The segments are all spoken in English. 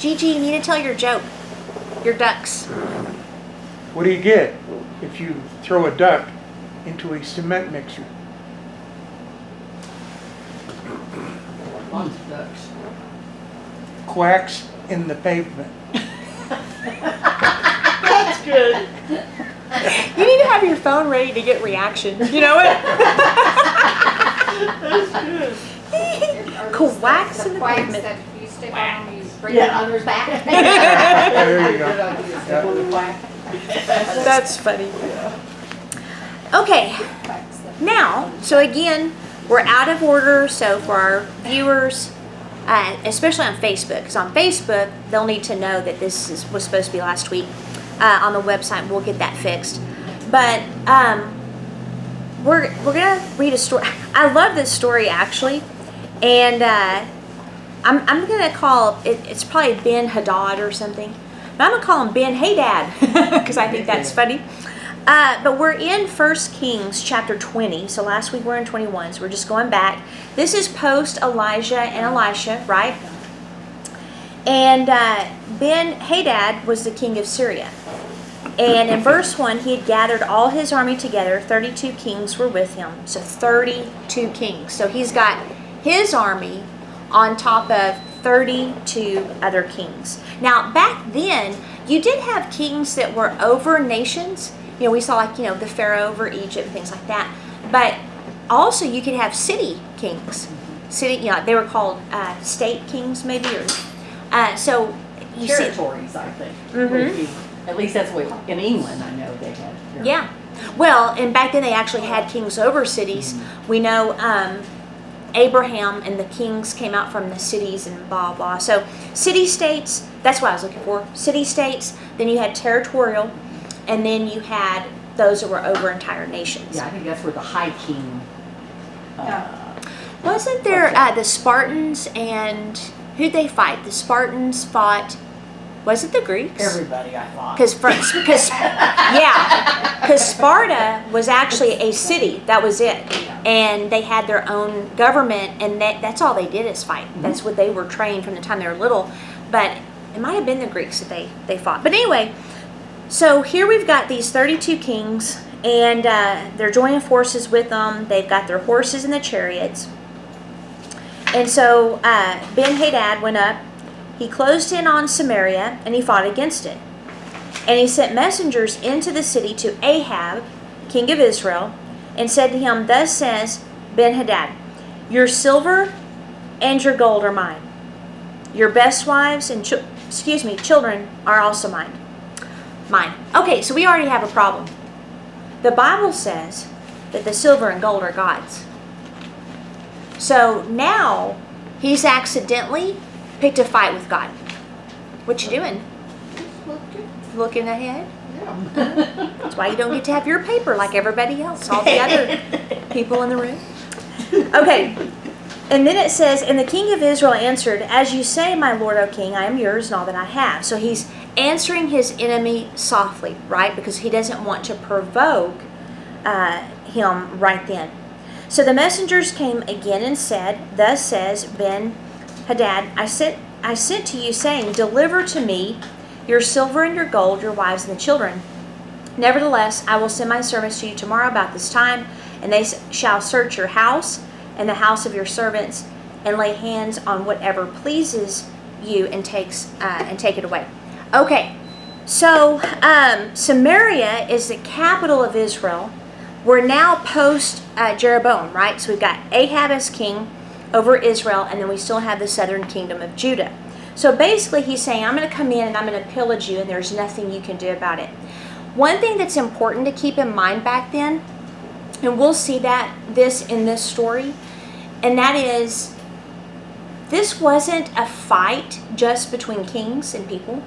Gigi, you need to tell your joke. Your ducks. What do you get if you throw a duck into a cement mixer? Lots of ducks. Quacks in the pavement. That's good. You need to have your phone ready to get reaction. You know it? That's good. Quacks in the quacks pavement. that if you step on them, you bring it on their back. There you go. Good idea. Step on the quack. That's funny. Okay, now, so again, we're out of order. So for our viewers, especially on Facebook, because on Facebook, they'll need to know that was supposed to be last week. On the website, we'll get that fixed. But we're gonna read a story. I love this story actually, and I'm gonna call it's probably Ben Hadad or something. But I'm gonna call him Ben Hadad because I think that's funny. But we're in 1 Kings chapter 20. So last week we're in 21. So we're just going back. This is post Elijah and Elisha, right? And Ben Hadad was the king of Syria. And in verse 1, he had gathered all his army together. 32 kings were with him. So 32 kings. So he's got his army on top of 32 other kings. Now, back then, you did have kings that were over nations. You know, we saw the Pharaoh over Egypt and things like that. But also you could have city kings. City, they were called state kings maybe. Or so you Territories, I think. Mm-hmm. At least that's what, in England, I know they had. Yeah. Well, and back then they actually had kings over cities. We know Abraham and the kings came out from the cities and blah, blah. So city-states, that's what I was looking for. City-states, then you had territorial, and then you had those that were over entire nations. Yeah, I think that's where the High King. Wasn't there the Spartans and who'd they fight? The Spartans fought, was it the Greeks? Everybody, I thought. Because Sparta was actually a city. That was it. And they had their own government, and that's all they did is fight. Mm-hmm. That's what they were trained from the time they were little. But it might have been the Greeks that they fought. But anyway, so here we've got these 32 kings, and they're joining forces with them. They've got their horses and the chariots. And so Ben-Hadad went up. He closed in on Samaria, and he fought against it. And he sent messengers into the city to Ahab, king of Israel, and said to him, "Thus says Ben-Hadad, your silver and your gold are mine. Your best wives and children are also mine." Okay, so we already have a problem. The Bible says that the silver and gold are God's. So now he's accidentally picked a fight with God. What you doing? Looking ahead? Yeah. That's why you don't get to have your paper like everybody else, all the other people in the room. Okay, and then it says, "And the king of Israel answered, As you say, my lord, O king, I am yours and all that I have." So he's answering his enemy softly, right? Because he doesn't want to provoke him right then. So the messengers came again and said, "Thus says Ben-Hadad, I sent to you, saying, Deliver to me your silver and your gold, your wives and the children. Nevertheless, I will send my servants to you tomorrow about this time, and they shall search your house and the house of your servants, and lay hands on whatever pleases you, and take it away." Okay, so Samaria is the capital of Israel. We're now post Jeroboam, right? So we've got Ahab as king over Israel, and then we still have the southern kingdom of Judah. So basically he's saying, I'm going to come in and I'm going to pillage you, and there's nothing you can do about it. One thing that's important to keep in mind back then, and we'll see this in this story, and that is, this wasn't a fight just between kings and people.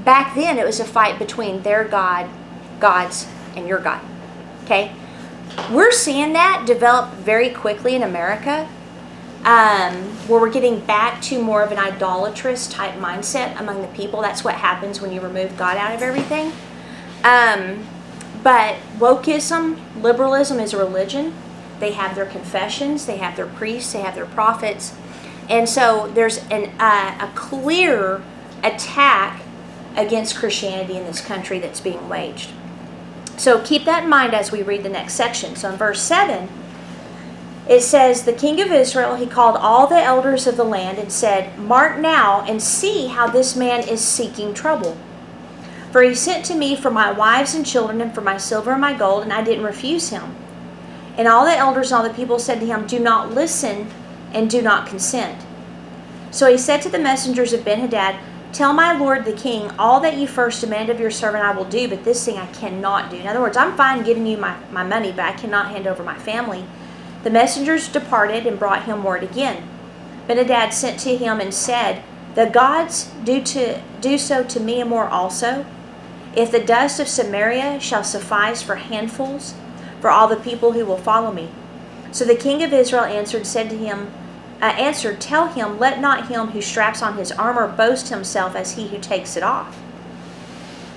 Back then it was a fight between their gods, and your God. Okay? We're seeing that develop very quickly in America, where we're getting back to more of an idolatrous type mindset among the people. That's what happens when you remove God out of everything. But wokeism, liberalism is a religion. They have their confessions, they have their priests, they have their prophets. And so there's a clear attack against Christianity in this country that's being waged. So keep that in mind as we read the next section. So in verse 7, it says, the king of Israel, he called all the elders of the land and said, mark now and see how this man is seeking trouble. For he sent to me for my wives and children and for my silver and my gold, and I didn't refuse him. And all the elders and all the people said to him, do not listen and do not consent. So he said to the messengers of Ben-Hadad, tell my lord the king, all that you first demanded of your servant I will do, but this thing I cannot do. In other words, I'm fine giving you my money, but I cannot hand over my family. The messengers departed and brought him word again. Ben-Hadad sent to him and said, the gods do so to me and more also. If the dust of Samaria shall suffice for handfuls, for all the people who will follow me. So the king of Israel answered, tell him, let not him who straps on his armor boast himself as he who takes it off.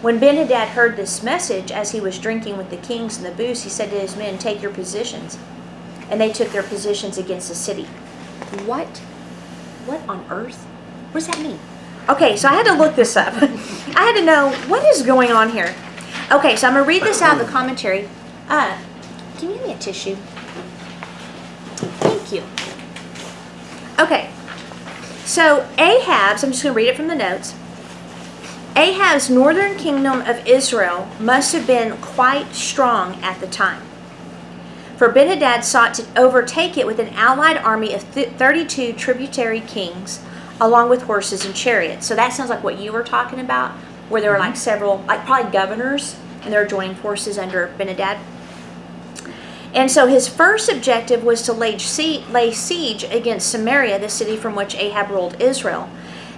When Ben-Hadad heard this message, as he was drinking with the kings and the booths, he said to his men, take your positions. And they took their positions against the city. What on earth? What does that mean? Okay, so I had to look this up. I had to know, what is going on here? Okay, so I'm going to read this out of the commentary. Can you give me a tissue? Thank you. Okay, so Ahab's, I'm just going to read it from the notes. Ahab's northern kingdom of Israel must have been quite strong at the time. For Ben-Hadad sought to overtake it with an allied army of 32 tributary kings, along with horses and chariots. So that sounds like what you were talking about, where there were like several, like probably governors, and they were joining forces under Ben-Hadad. And so his first objective was to lay siege against Samaria, the city from which Ahab ruled Israel.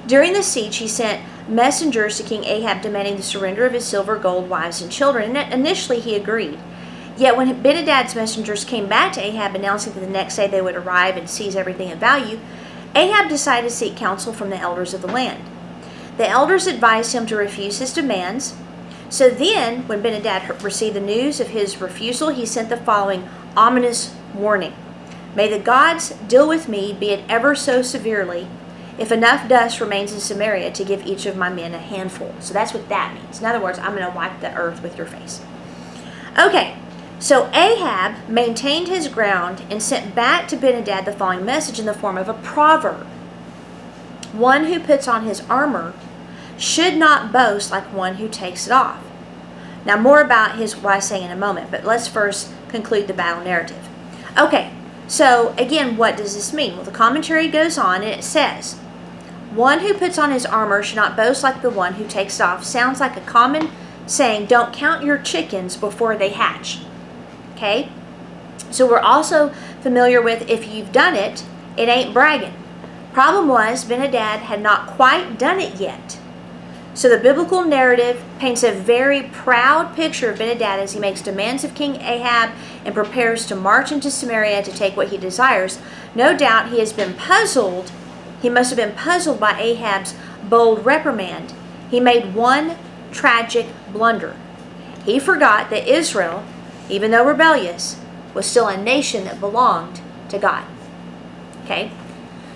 During the siege, he sent messengers to King Ahab demanding the surrender of his silver, gold, wives, and children. And initially he agreed. Yet when Ben-Hadad's messengers came back to Ahab announcing that the next day they would arrive and seize everything of value, Ahab decided to seek counsel from the elders of the land. The elders advised him to refuse his demands. So then, when Ben-Hadad received the news of his refusal, he sent the following ominous warning. May the gods deal with me, be it ever so severely, if enough dust remains in Samaria to give each of my men a handful. So that's what that means. In other words, I'm going to wipe the earth with your face. Okay, so Ahab maintained his ground and sent back to Ben-Hadad the following message in the form of a proverb. One who puts on his armor should not boast like one who takes it off. Now more about what I say in a moment, but let's first conclude the battle narrative. Okay, so again, what does this mean? Well, the commentary goes on and it says, one who puts on his armor should not boast like the one who takes it off. Sounds like a common saying, don't count your chickens before they hatch. Okay, so we're also familiar with, if you've done it, it ain't bragging. Problem was, Ben-Hadad had not quite done it yet. So the biblical narrative paints a very proud picture of Ben-Hadad as he makes demands of King Ahab and prepares to march into Samaria to take what he desires. No doubt he has been puzzled. He must have been puzzled by Ahab's bold reprimand. He made one tragic blunder. He forgot that Israel, even though rebellious, was still a nation that belonged to God. Okay?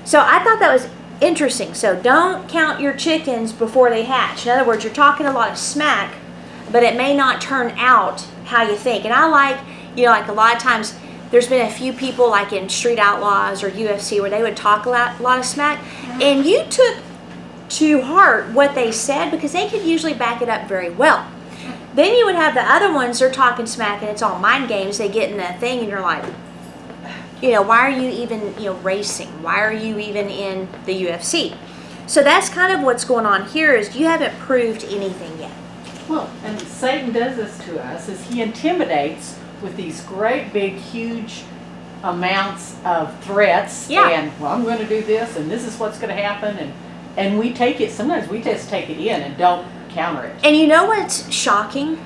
So I thought that was interesting. So don't count your chickens before they hatch. In other words, you're talking a lot of smack, but it may not turn out how you think. And I like, like a lot of times there's been a few people like in Street Outlaws or UFC where they would talk a lot of smack, and you took to heart what they said because they could usually back it up very well. Then you would have the other ones, they're talking smack and it's all mind games. They get in that thing and you're like, why are you even, racing? Why are you even in the UFC? So that's kind of what's going on here is you haven't proved anything yet. Well, and Satan does this to us is he intimidates with these great big huge amounts of threats. Yeah. And I'm going to do this and this is what's going to happen, and we take it, sometimes we just take it in and don't counter it. And you know what's shocking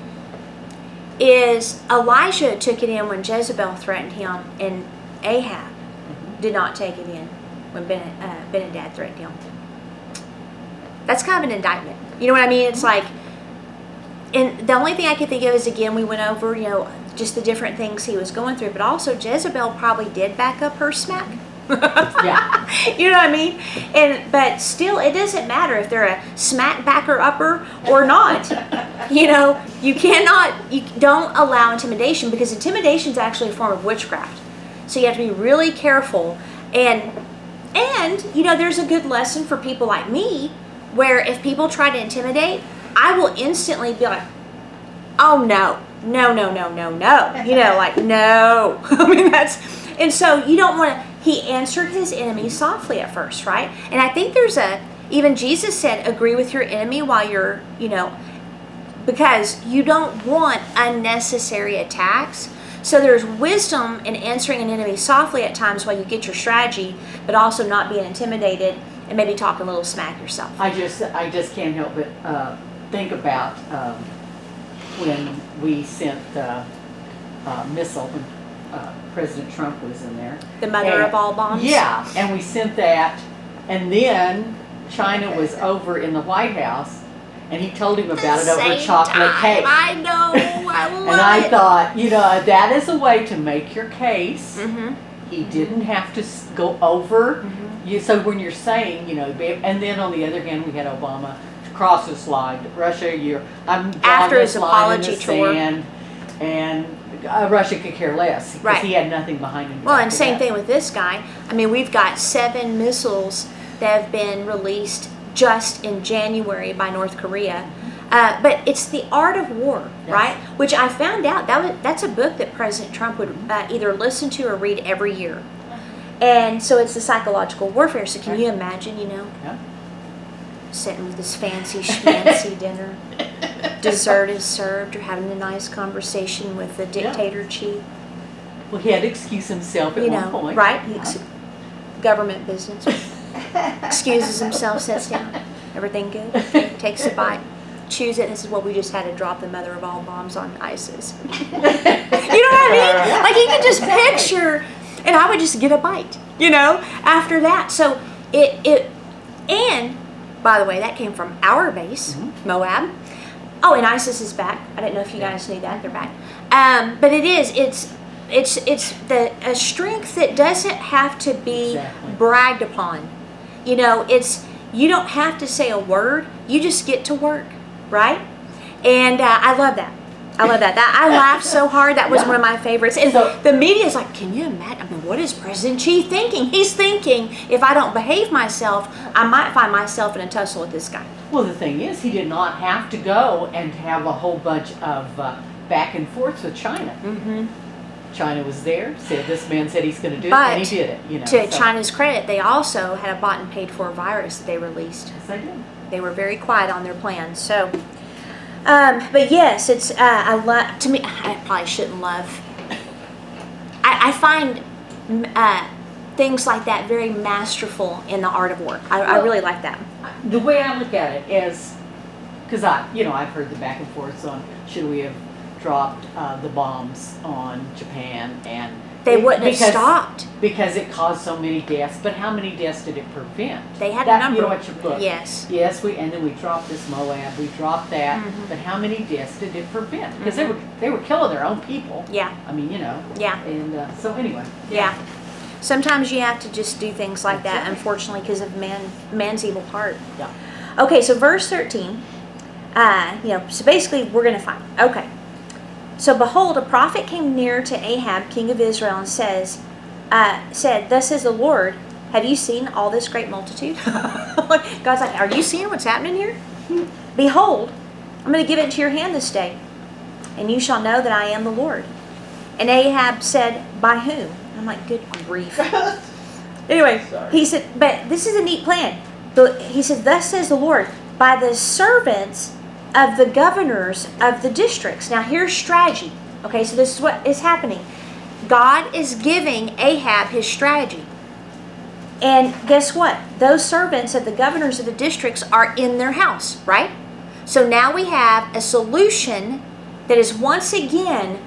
is Elijah took it in when Jezebel threatened him, and Ahab did not take it in when Ben-Hadad threatened him. That's kind of an indictment. You know what I mean? It's like, and the only thing I could think of is, again, we went over, just the different things he was going through, but also Jezebel probably did back up her smack. Yeah. You know what I mean? But still, it doesn't matter if they're a smack backer upper or not. You know, you don't allow intimidation, because intimidation is actually a form of witchcraft. So you have to be really careful. And you know, there's a good lesson for people like me, where if people try to intimidate, I will instantly be like, oh no. You know, like, no. I mean, and so you don't want to, he answered his enemy softly at first, right? And I think even Jesus said, agree with your enemy while you're, you know, because you don't want unnecessary attacks. So there's wisdom in answering an enemy softly at times while you get your strategy, but also not being intimidated and maybe talk a little smack yourself. I just can't help but think about when we sent the missile when President Trump was in there. The mother of all bombs? Yeah, and we sent that, and then China was over in the White House, and he told him about it over chocolate cake. I know, I love And I it. thought, you know, that is a way to make your case. Mm-hmm. He didn't have to go over. Mm-hmm. You, so when you're saying, you know, and then on the other hand, we had Obama cross this line. Russia, I'm drawing After his this line in the apology tour. sand, and Russia could care less because Right. he had nothing behind him. Well, and same thing with this guy. I mean, we've got 7 missiles that have been released just in January by North Korea. But it's The Art of War, Yes. right? Which I found out, that's a book that President Trump would either listen to or read every year. And so it's the psychological warfare. So can you imagine, you know, Yeah. sitting with this fancy schmancy dinner, dessert is served, you're having a nice conversation with the dictator chief, Well, he had to excuse himself at you one know, point. right? Government business. Excuses himself, sits down. Everything good? Takes a bite. Chews it. This is what we just had to drop the mother of all bombs on ISIS. You know what I mean? Like, you can just picture, and I would just get a bite, you know, after that. So and by the way, that came from our base, Moab. Oh, and ISIS is back. I didn't know if you guys knew that. They're back. But it's a strength that doesn't have to be Exactly. bragged upon. You know, you don't have to say a word. You just get to work, right? And I love that. I laughed so hard. That was Yeah. one of my favorites. And So- the media's like, can you imagine? I mean, what is President Xi thinking? He's thinking, if I don't behave myself, I might find myself in a tussle with this guy. Well, the thing is, he did not have to go and have a whole bunch of back and forth with China. Mm-hmm. China was there, said this man said he's going to do it, But and he did it. You know, To so- China's credit, they also had a bought and paid for virus that they released. Yes, I did. They were very quiet on their plans. So, but yes, it's I love. To me, I probably shouldn't love. I find things like that very masterful in The Art of War. I really like that. The way I look at it is, because I've heard the back and forths on should we have dropped the bombs on Japan, and They wouldn't have because- stopped. because it caused so many deaths. But how many deaths did it prevent? They had That- a number. You know what you look. Yes. Yes, and then we dropped this Moab. We dropped that. Mhm. But how many deaths did it prevent? Because they were killing their own people. Yeah. I mean, you know. Yeah. And so anyway. Yeah. Sometimes you have to just do things like that, That's right. unfortunately, because of man's evil heart. Yeah. Okay, so verse 13, so basically we're going to find. Okay. So behold, a prophet came near to Ahab, king of Israel, and said, thus says the Lord, have you seen all this great multitude? God's like, are you seeing what's happening here? Behold, I'm going to give it into your hand this day, and you shall know that I am the Lord. And Ahab said, by whom? And I'm like, good grief. Anyway, he said, but this is a neat plan. He said, thus says the Lord, by the servants of the governors of the districts. Now here's strategy. Okay, so this is what is happening. God is giving Ahab his strategy. And guess what? Those servants of the governors of the districts are in their house, right? So now we have a solution that is once again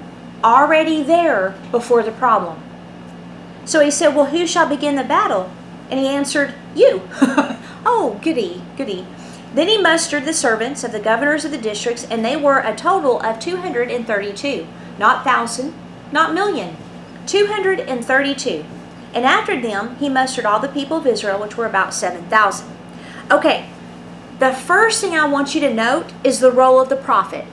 already there before the problem. So he said, well, who shall begin the battle? And he answered, you. Oh, goody, goody. Then he mustered the servants of the governors of the districts, and they were a total of 232. Not 1,000, not million. 232. And after them, he mustered all the people of Israel, which were about 7,000. Okay, the first thing I want you to note is the role of the prophet.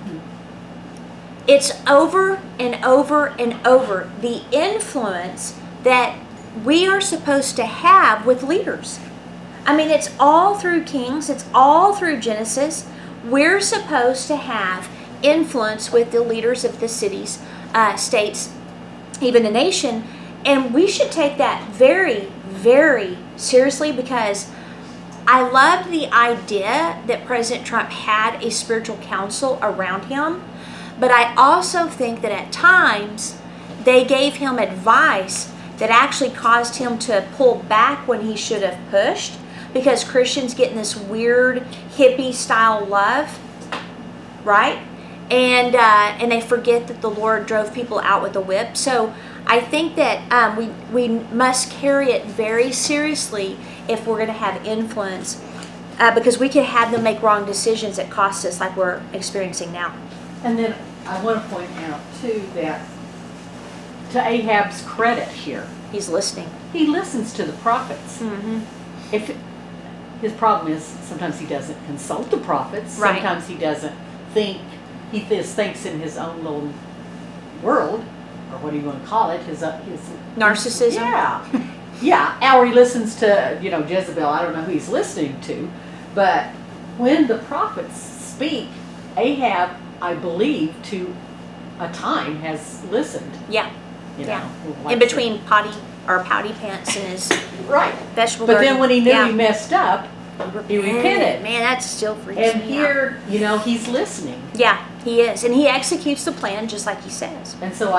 It's over and over and over the influence that we are supposed to have with leaders. I mean, it's all through Kings. It's all through Genesis. We're supposed to have influence with the leaders of the cities, states, even the nation. And we should take that very, very seriously, because I loved the idea that President Trump had a spiritual council around him. But I also think that at times they gave him advice that actually caused him to pull back when he should have pushed, because Christians get in this weird hippie style love, right? And they forget that the Lord drove people out with a whip. So I think that we must carry it very seriously if we're going to have influence, because we could have them make wrong decisions that cost us, like we're experiencing now. And then I want to point out too that, to Ahab's credit here, He's listening. he listens to the prophets. Mm-hmm. If his problem is sometimes he doesn't consult the prophets. Right. Sometimes he doesn't think. He just thinks in his own little world, or what do you want to call it? His Narcissism. Yeah, yeah. Or he listens to Jezebel. I don't know who he's listening to, but when the prophets speak, Ahab, I believe, to a time has listened. Yeah. Yeah. In between pouty pants and his Right. vegetable But garden. then when he knew Yeah. he messed up, he repented. Man, that still freaks And me out. here, he's listening. Yeah, he is. And he executes the plan just like he says. And so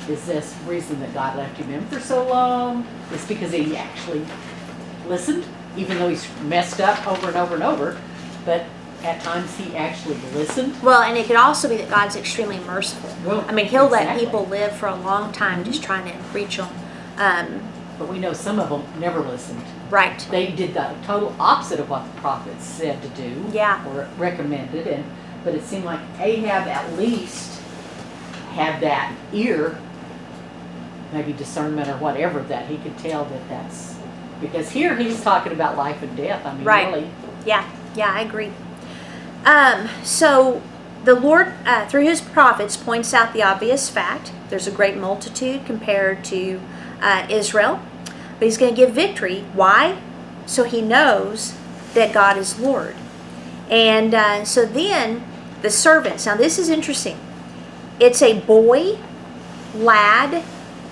is this reason that God left him in for so long? It's because he actually listened, even though he's messed up over and over and over. But at times he actually listened. Well, and it could also be that God's extremely merciful. Well, I mean, he'll let exactly. people live for a long time just trying to reach them. But we know some of them never listened. Right. They did the total opposite of what the prophets said to do. Yeah. Or recommended. But it seemed like Ahab at least had that ear, maybe discernment or whatever, that he could tell that's, because here he's talking about life and death. I mean, Right. really. Yeah, I agree. So the Lord, through his prophets, points out the obvious fact. There's a great multitude compared to Israel. But he's going to give victory. Why? So he knows that God is Lord. And so then the servants. Now this is interesting. It's a boy, lad,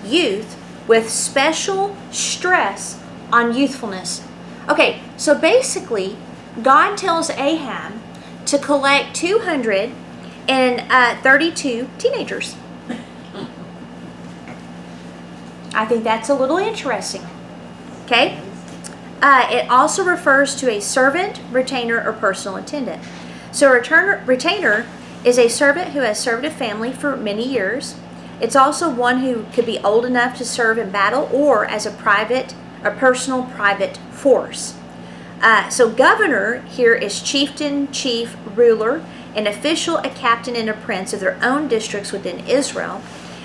youth with special stress on youthfulness. Okay, so basically God tells Ahab to collect 232 teenagers. I think that's a little interesting. Okay? It also refers to a servant, retainer, or personal attendant. So a retainer is a servant who has served a family for many years. It's also one who could be old enough to serve in battle or as a personal private force. So governor here is chieftain, chief, ruler, an official, a captain, and a prince of their own districts within Israel.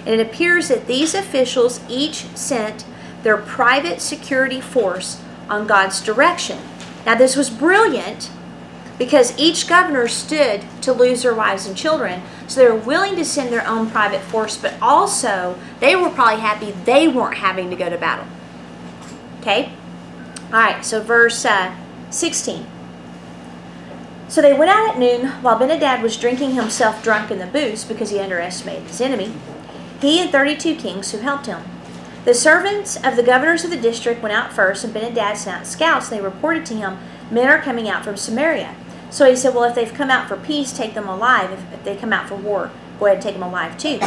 And it appears that these officials each sent their private security force on God's direction. Now this was brilliant because each governor stood to lose their wives and children. So they were willing to send their own private force, but also they were probably happy they weren't having to go to battle. Okay? All right, so verse 16. So they went out at noon while Ben-Hadad was drinking himself drunk in the booths because he underestimated his enemy. He and 32 kings who helped him. The servants of the governors of the district went out first, and Ben-Hadad sent out scouts, and they reported to him, men are coming out from Samaria. So he said, well, if they've come out for peace, take them alive. If they come out for war, go ahead and take them alive too.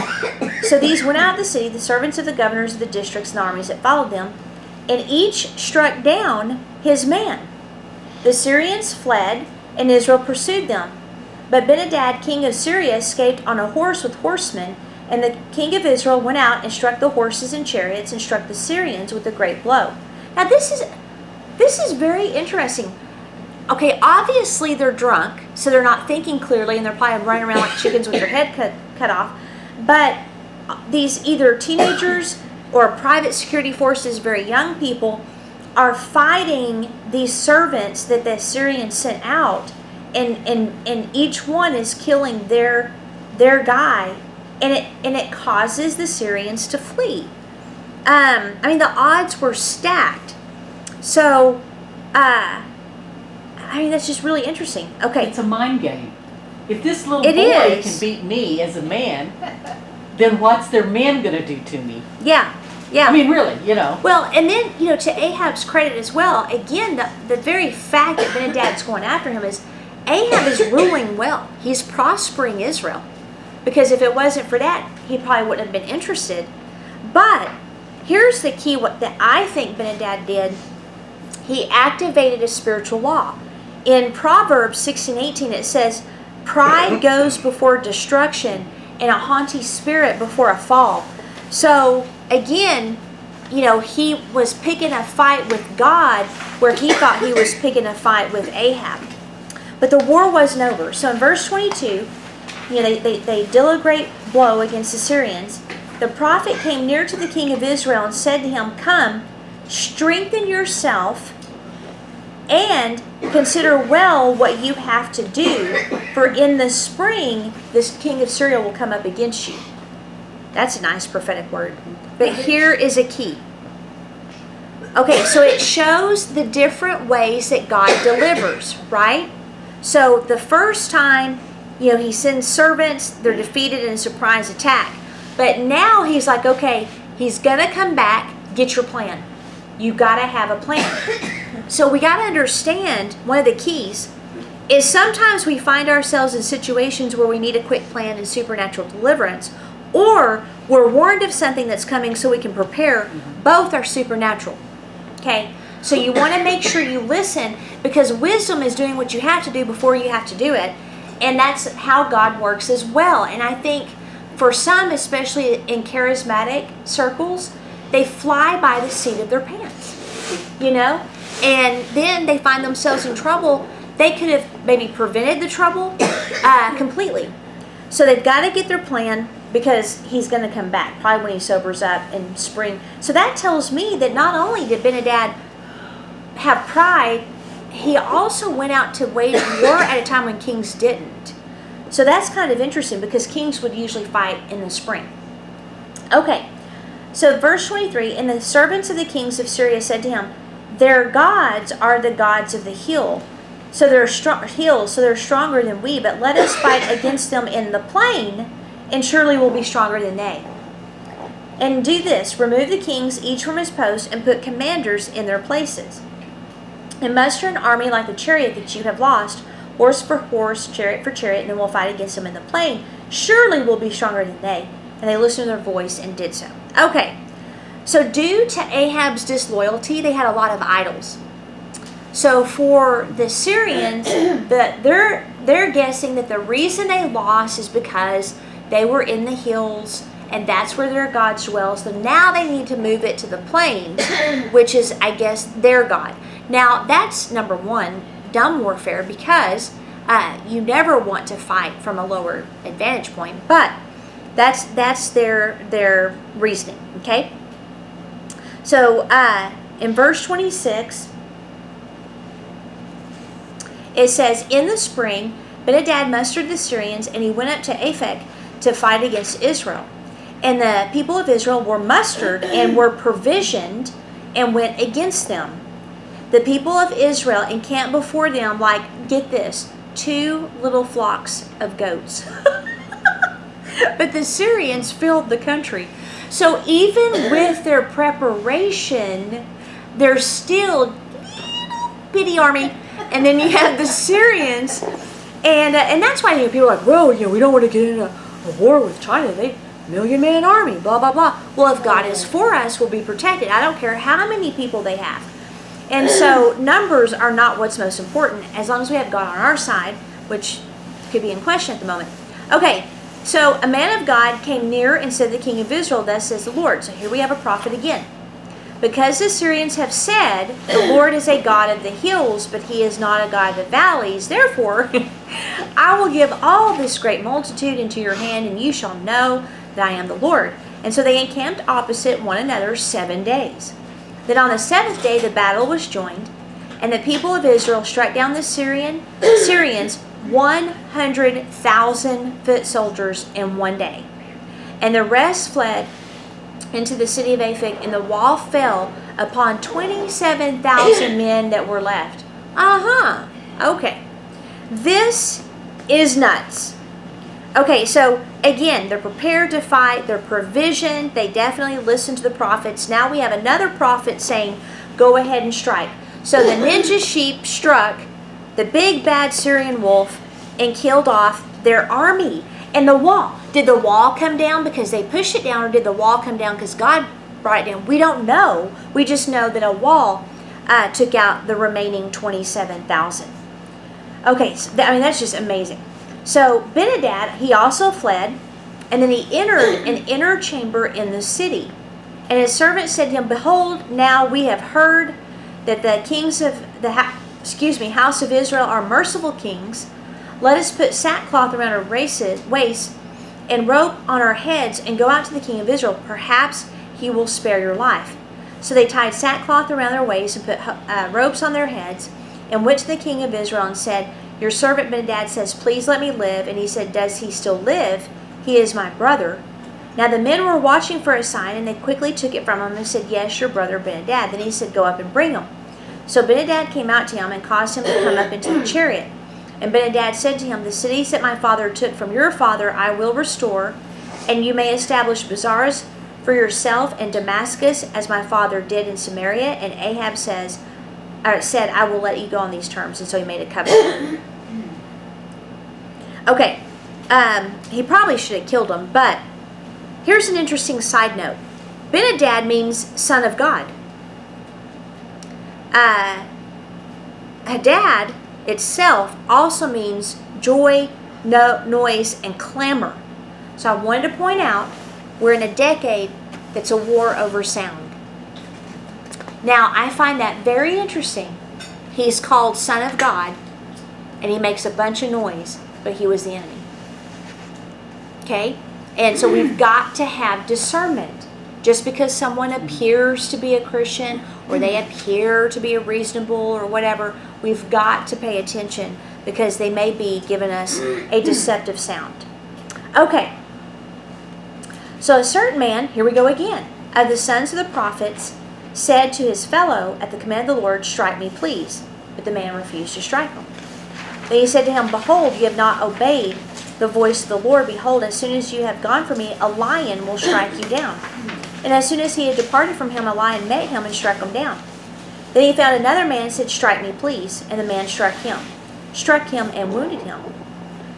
So these went out of the city, the servants of the governors of the districts and armies that followed them, and each struck down his man. The Syrians fled, and Israel pursued them. But Ben-Hadad, king of Syria, escaped on a horse with horsemen, and the king of Israel went out and struck the horses and chariots and struck the Syrians with a great blow. Now this is very interesting. Okay, obviously they're drunk, so they're not thinking clearly, and they're probably running around like chickens with their head cut off. But these either teenagers or private security forces, very young people, are fighting these servants that the Assyrians sent out, and each one is killing their guy, and it causes the Syrians to flee. I mean, the odds were stacked. So, I mean, that's just really interesting. Okay. It's a mind game. If this little It boy is. can beat me as a man, then what's their man going to do to me? Yeah. Yeah. I mean, really, you know. Well, and then, to Ahab's credit as well, again, the very fact that Ben-Hadad's going after him is Ahab is ruling well. He's prospering Israel. Because if it wasn't for that, he probably wouldn't have been interested. But here's the key, what that I think Ben-Hadad did. He activated a spiritual law. In Proverbs 16:18, it says, pride goes before destruction, and a haughty spirit before a fall. So, again, he was picking a fight with God where he thought he was picking a fight with Ahab. But the war wasn't over. So in verse 22, they deal a great blow against the Syrians. The prophet came near to the king of Israel and said to him, come, strengthen yourself and consider well what you have to do, for in the spring this king of Syria will come up against you. That's a nice prophetic word. But here is a key. Okay, so it shows the different ways that God delivers, right? So the first time, he sends servants, they're defeated in a surprise attack. But now he's like, okay, he's going to come back, get your plan. You got to have a plan. So we got to understand, one of the keys is sometimes we find ourselves in situations where we need a quick plan and supernatural deliverance, or we're warned of something that's coming so we can prepare. Both are supernatural. Okay? So you want to make sure you listen, because wisdom is doing what you have to do before you have to do it. And that's how God works as well. And I think for some, especially in charismatic circles, they fly by the seat of their pants. And then they find themselves in trouble. They could have maybe prevented the trouble completely. So they've got to get their plan, because he's going to come back, probably when he sobers up in spring. So that tells me that not only did Ben-Hadad have pride, he also went out to wage war at a time when kings didn't. So that's kind of interesting, because kings would usually fight in the spring. Okay, so verse 23, and the servants of the kings of Syria said to him, their gods are the gods of the hill, so they're stronger than we, but let us fight against them in the plain, and surely we'll be stronger than they. And do this, remove the kings each from his post, and put commanders in their places. And muster an army like the chariot that you have lost, horse for horse, chariot for chariot, and then we'll fight against them in the plain. Surely we'll be stronger than they. And they listened to their voice and did so. Okay, so due to Ahab's disloyalty, they had a lot of idols. So for the Syrians, they're guessing that the reason they lost is because they were in the hills, and that's where their god dwells. So now they need to move it to the plains, which is, I guess, their god. Now, that's number one, dumb warfare, because you never want to fight from a lower advantage point. But that's their reasoning, okay? So in verse 26, it says, in the spring, Ben-Hadad mustered the Syrians, and he went up to Aphek to fight against Israel. And the people of Israel were mustered and were provisioned and went against them. The people of Israel encamped before them like, get this, 2 little flocks of goats. But the Syrians filled the country. So even with their preparation, there's still little bitty army. And then you have the Syrians. And that's why people are like, well, we don't want to get in a war with China. They million-man army, blah, blah, blah. Well, if God is for us, we'll be protected. I don't care how many people they have. And so numbers are not what's most important, as long as we have God on our side, which could be in question at the moment. Okay, so a man of God came near and said to the king of Israel, thus says the Lord. So here we have a prophet again. Because the Syrians have said, the Lord is a God of the hills, but he is not a God of the valleys. Therefore, I will give all this great multitude into your hand, and you shall know that I am the Lord. And so they encamped opposite one another 7 days. Then on the 7th day the battle was joined, and the people of Israel struck down the Syrians 100,000 foot soldiers in 1 day. And the rest fled into the city of Aphek, and the wall fell upon 27,000 men that were left. Okay. This is nuts. Okay, so again, they're prepared to fight, they're provisioned, they definitely listen to the prophets. Now we have another prophet saying, go ahead and strike. So the ninja sheep struck the big bad Syrian wolf and killed off their army. And the wall, did the wall come down because they pushed it down, or did the wall come down because God brought it down? We don't know. We just know that a wall took out the remaining 27,000. Okay, so that's just amazing. So Ben-Hadad, he also fled, and then he entered an inner chamber in the city. And his servants said to him, behold, now we have heard that the kings of the house of Israel are merciful kings. Let us put sackcloth around our waist and rope on our heads and go out to the king of Israel. Perhaps he will spare your life. So they tied sackcloth around their waists and put ropes on their heads, and went to the king of Israel and said, your servant Ben-Hadad says, please let me live. And he said, does he still live? He is my brother. Now the men were watching for a sign, and they quickly took it from him and said, yes, your brother Ben-Hadad. Then he said, go up and bring him. So Ben-Hadad came out to him and caused him to come up into the chariot. And Ben-Hadad said to him, the cities that my father took from your father I will restore, and you may establish bazaars for yourself in Damascus, as my father did in Samaria. And Ahab said, I will let you go on these terms. And so he made a covenant. Okay, he probably should have killed him, but here's an interesting side note. Ben-Hadad means son of God. Hadad itself also means joy, noise, and clamor. So I wanted to point out we're in a decade that's a war over sound. Now, I find that very interesting. He's called Son of God, and he makes a bunch of noise, but he was the enemy. Okay? And so we've got to have discernment. Just because someone appears to be a Christian, or they appear to be a reasonable or whatever, we've got to pay attention, because they may be giving us a deceptive sound. Okay. So a certain man, here we go again, of the sons of the prophets, said to his fellow, at the command of the Lord, strike me, please. But the man refused to strike him. Then he said to him, behold, you have not obeyed the voice of the Lord. Behold, as soon as you have gone from me, a lion will strike you down. And as soon as he had departed from him, a lion met him and struck him down. Then he found another man and said, strike me, please. And the man struck him and wounded him.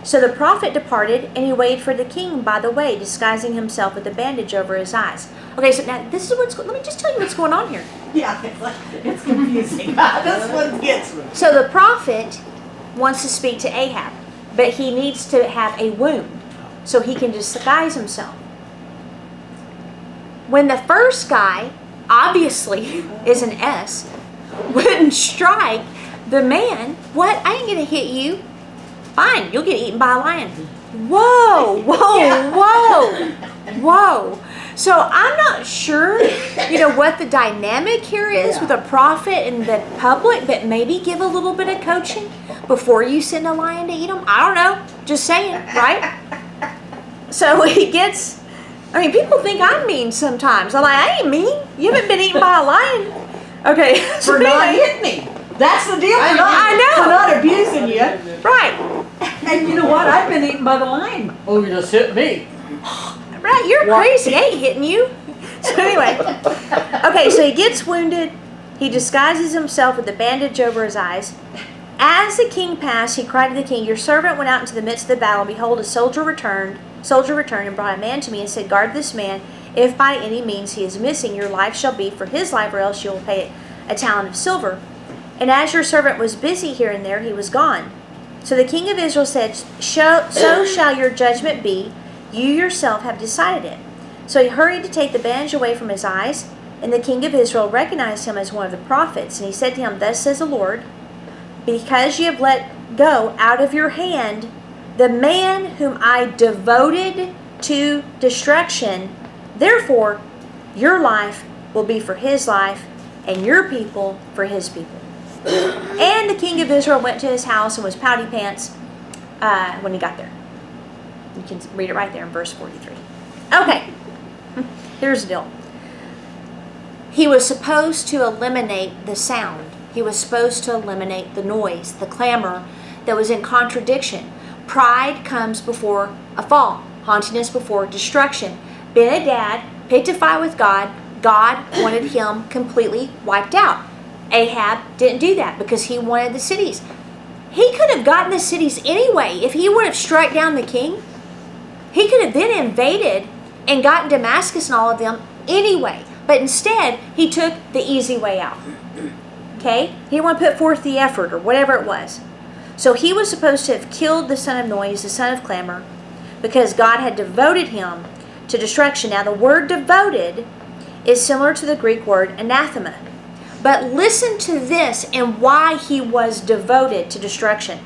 So the prophet departed, and he waited for the king by the way, disguising himself with a bandage over his eyes. Okay, so now this is let me just tell you what's going on here. Yeah, it's confusing. This one gets me. So the prophet wants to speak to Ahab, but he needs to have a wound so he can disguise himself. When the first guy, obviously is an S, wouldn't strike the man, what? I ain't going to hit you. Fine, you'll get eaten by a lion. Whoa, whoa. So I'm not sure, what the dynamic here is with a prophet and the public, but maybe give a little bit of coaching before you send a lion to eat him. I don't know. Just saying, right? So people think I'm mean sometimes. I'm like, I ain't mean. You haven't been eaten by a lion. Okay. For not hitting me. That's the deal. I know. For not abusing you. Right. And you know what? I've been eaten by the lion. Oh, you just hit me. Right, you're crazy. I ain't hitting you. So anyway. Okay, so he gets wounded. He disguises himself with a bandage over his eyes. As the king passed, he cried to the king, your servant went out into the midst of the battle. Behold, a soldier returned and brought a man to me and said, guard this man. If by any means he is missing, your life shall be for his life, or else you will pay a talent of silver. And as your servant was busy here and there, he was gone. So the king of Israel said, so shall your judgment be. You yourself have decided it. So he hurried to take the bandage away from his eyes, and the king of Israel recognized him as one of the prophets. And he said to him, thus says the Lord, because you have let go out of your hand the man whom I devoted to destruction, Therefore, your life will be for his life, and your people for his people. And the king of Israel went to his house and was pouty pants when he got there. You can read it right there in verse 43. Okay, here's the deal. He was supposed to eliminate the sound. He was supposed to eliminate the noise, the clamor that was in contradiction. Pride comes before a fall. Haughtiness before destruction. Ben-Hadad picked a fight with God. God wanted him completely wiped out. Ahab didn't do that because he wanted the cities. He could have gotten the cities anyway. If he would have struck down the king, he could have then invaded and gotten Damascus and all of them anyway. But instead, he took the easy way out. Okay? He didn't want to put forth the effort or whatever it was. So he was supposed to have killed the son of noise, the son of clamor, because God had devoted him to destruction. Now, the word devoted is similar to the Greek word anathema. But listen to this and why he was devoted to destruction.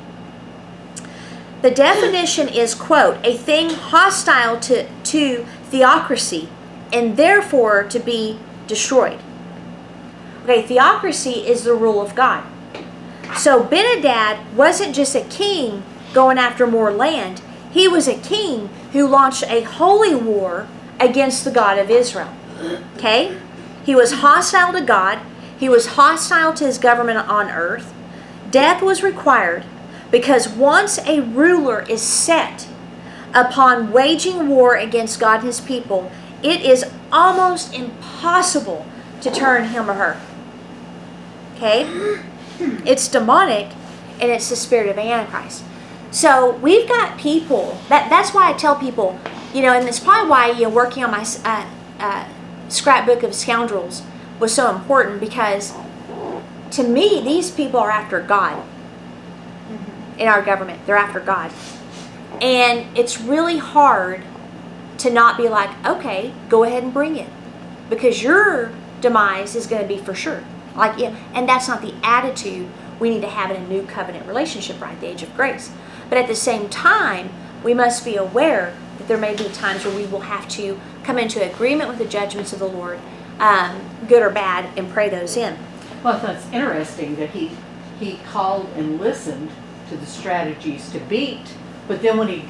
The definition is, quote, a thing hostile to theocracy and therefore to be destroyed. Okay, theocracy is the rule of God. So Ben-Hadad wasn't just a king going after more land. He was a king who launched a holy war against the God of Israel. Okay? He was hostile to God. He was hostile to his government on earth. Death was required because once a ruler is set upon waging war against God and his people, it is almost impossible to turn him or her. Okay? It's demonic, and it's the spirit of Antichrist. So we've got people, that's why I tell people, and it's probably why working on my scrapbook of scoundrels was so important, because to me, these people are after God in our government. They're after God. And it's really hard to not be like, okay, go ahead and bring it, because your demise is going to be for sure. And that's not the attitude we need to have in a new covenant relationship, right? The age of grace. But at the same time, we must be aware that there may be times where we will have to come into agreement with the judgments of the Lord, good or bad, and pray those in. Well, that's interesting that he called and listened to the strategies to beat, but then when he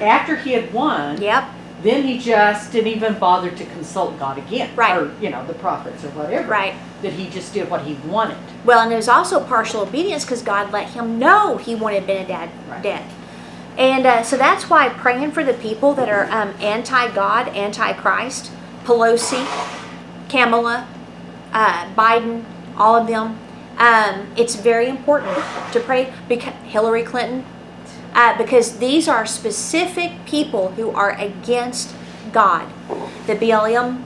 after he had won, Yep. then he just didn't even bother to consult God again, Right. or the prophets or whatever. Right. That he just did what he wanted. Well, and it was also partial obedience because God let him know he wanted Ben-Hadad Right. dead. And so that's why praying for the people that are anti-God, anti-Christ, Pelosi, Kamala, Biden, all of them, it's very important to pray. Because Hillary Clinton, because these are specific people who are against God. The BLM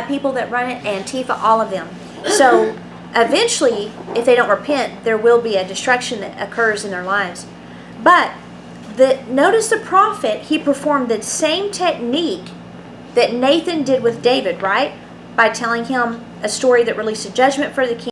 people that run it, Antifa, all of them. So eventually, if they don't repent, there will be a destruction that occurs in their lives. But notice the prophet, he performed the same technique that Nathan did with David, right? By telling him a story that released a judgment for the king.